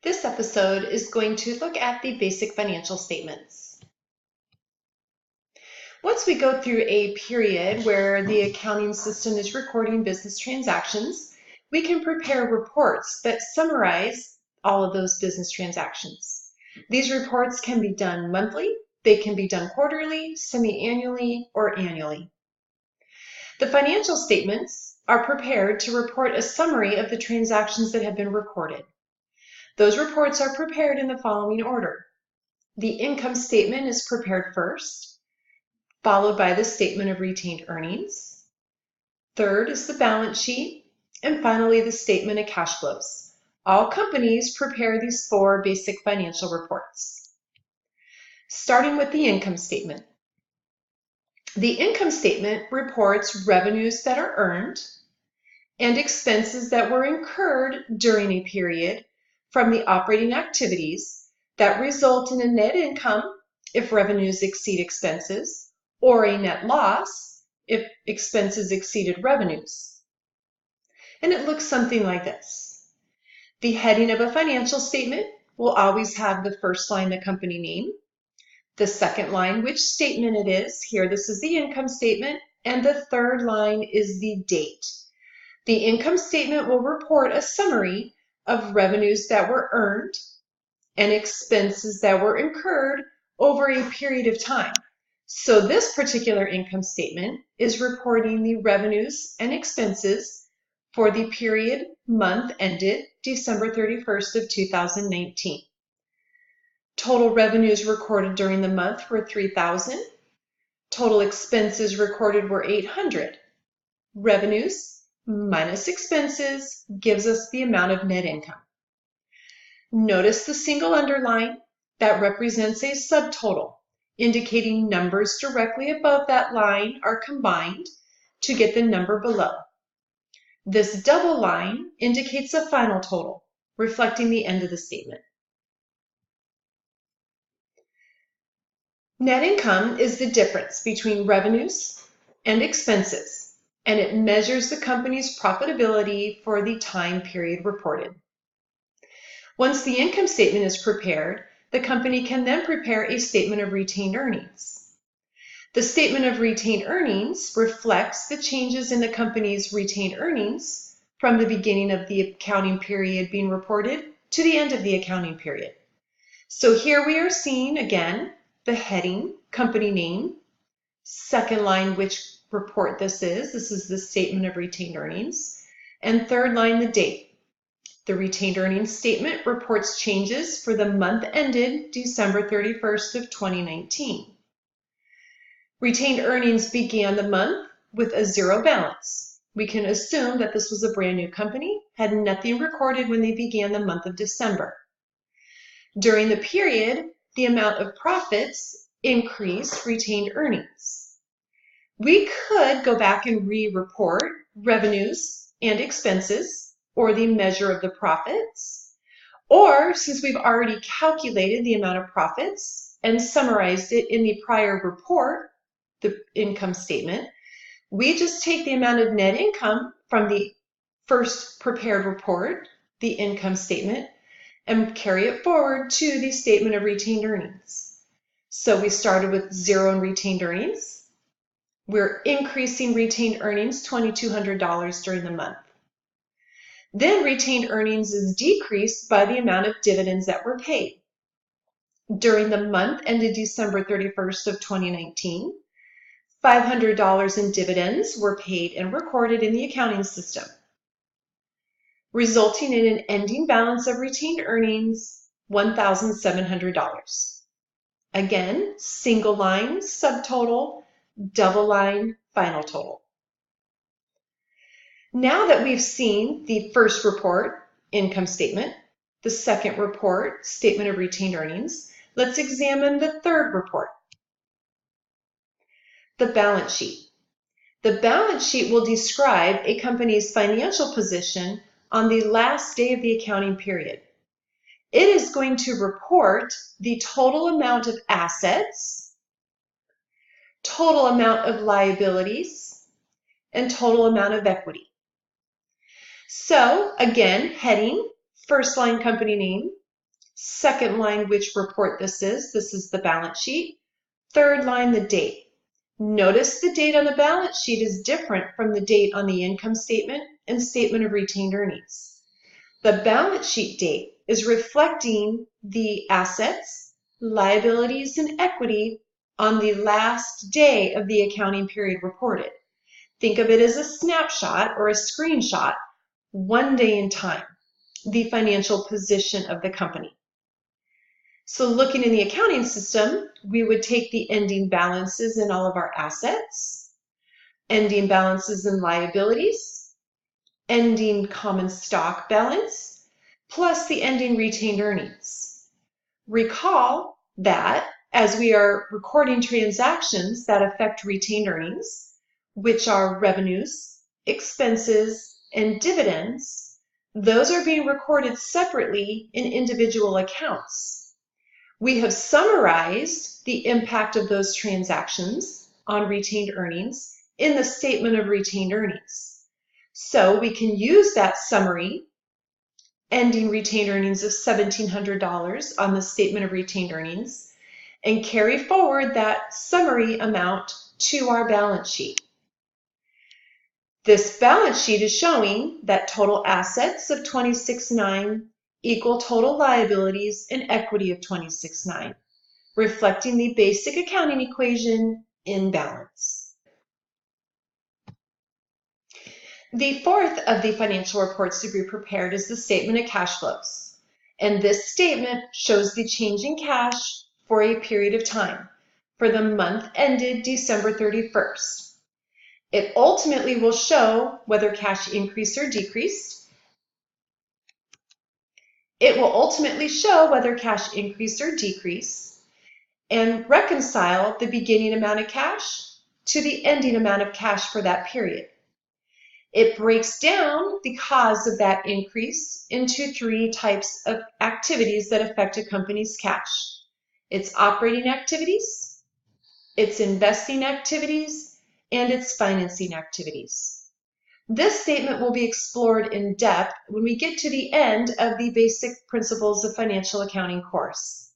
This episode is going to look at the basic financial statements. Once we go through a period where the accounting system is recording business transactions, we can prepare reports that summarize all of those business transactions. These reports can be done monthly, they can be done quarterly, semi-annually, or annually. The financial statements are prepared to report a summary of the transactions that have been recorded. Those reports are prepared in the following order. The income statement is prepared first, followed by the statement of retained earnings. Third is the balance sheet, and finally the statement of cash flows. All companies prepare these 4 basic financial reports. Starting with the income statement. The income statement reports revenues that are earned and expenses that were incurred during a period from the operating activities that result in a net income if revenues exceed expenses, or a net loss if expenses exceeded revenues. And it looks something like this. The heading of a financial statement will always have the first line, the company name, the second line, which statement it is. Here, this is the income statement, and the third line is the date. The income statement will report a summary of revenues that were earned and expenses that were incurred over a period of time. So this particular income statement is reporting the revenues and expenses for the period month ended December 31st of 2019. Total revenues recorded during the month were $3,000. Total expenses recorded were $800. Revenues minus expenses gives us the amount of net income. Notice the single underline that represents a subtotal, indicating numbers directly above that line are combined to get the number below. This double line indicates a final total, reflecting the end of the statement. Net income is the difference between revenues and expenses, and it measures the company's profitability for the time period reported. Once the income statement is prepared, the company can then prepare a statement of retained earnings. The statement of retained earnings reflects the changes in the company's retained earnings from the beginning of the accounting period being reported to the end of the accounting period. So here we are seeing again the heading, company name, second line which report this is the statement of retained earnings, and third line the date. The retained earnings statement reports changes for the month ended December 31st of 2019. Retained earnings began the month with a 0 balance. We can assume that this was a brand new company, had nothing recorded when they began the month of December. During the period, the amount of profits increased retained earnings. We could go back and re-report revenues and expenses, or the measure of the profits, or since we've already calculated the amount of profits and summarized it in the prior report, the income statement, we just take the amount of net income from the first prepared report, the income statement, and carry it forward to the statement of retained earnings. So we started with 0 in retained earnings. We're increasing retained earnings $2,200 during the month. Then retained earnings is decreased by the amount of dividends that were paid. During the month ended December 31st of 2019, $500 in dividends were paid and recorded in the accounting system, resulting in an ending balance of retained earnings, $1,700. Again, single line, subtotal, double line, final total. Now that we've seen the first report, income statement, the second report, statement of retained earnings, let's examine the third report, the balance sheet. The balance sheet will describe a company's financial position on the last day of the accounting period. It is going to report the total amount of assets, total amount of liabilities, and total amount of equity. So again, heading, first line company name, Second line, which report this is the balance sheet. Third line, the date. Notice the date on the balance sheet is different from the date on the income statement and statement of retained earnings. The balance sheet date is reflecting the assets, liabilities, and equity on the last day of the accounting period reported. Think of it as a snapshot or a screenshot, one day in time, the financial position of the company. So looking in the accounting system, we would take the ending balances in all of our assets, ending balances and liabilities, ending common stock balance, plus the ending retained earnings. Recall that as we are recording transactions that affect retained earnings, which are revenues, expenses, and dividends, those are being recorded separately in individual accounts. We have summarized the impact of those transactions on retained earnings in the statement of retained earnings. So we can use that summary, ending retained earnings of $1,700 on the statement of retained earnings, and carry forward that summary amount to our balance sheet. This balance sheet is showing that total assets of $26,900 equal total liabilities and equity of $26,900, reflecting the basic accounting equation in balance. The fourth of the financial reports to be prepared is the statement of cash flows. And this statement shows the change in cash for a period of time for the month ended December 31st. It ultimately will show whether cash increased or decreased. It will ultimately show whether cash increased or decreased and reconcile the beginning amount of cash to the ending amount of cash for that period. It breaks down the cause of that increase into three types of activities that affect a company's cash. Its operating activities, its investing activities, and its financing activities. This statement will be explored in depth when we get to the end of the Basic Principles of Financial Accounting course.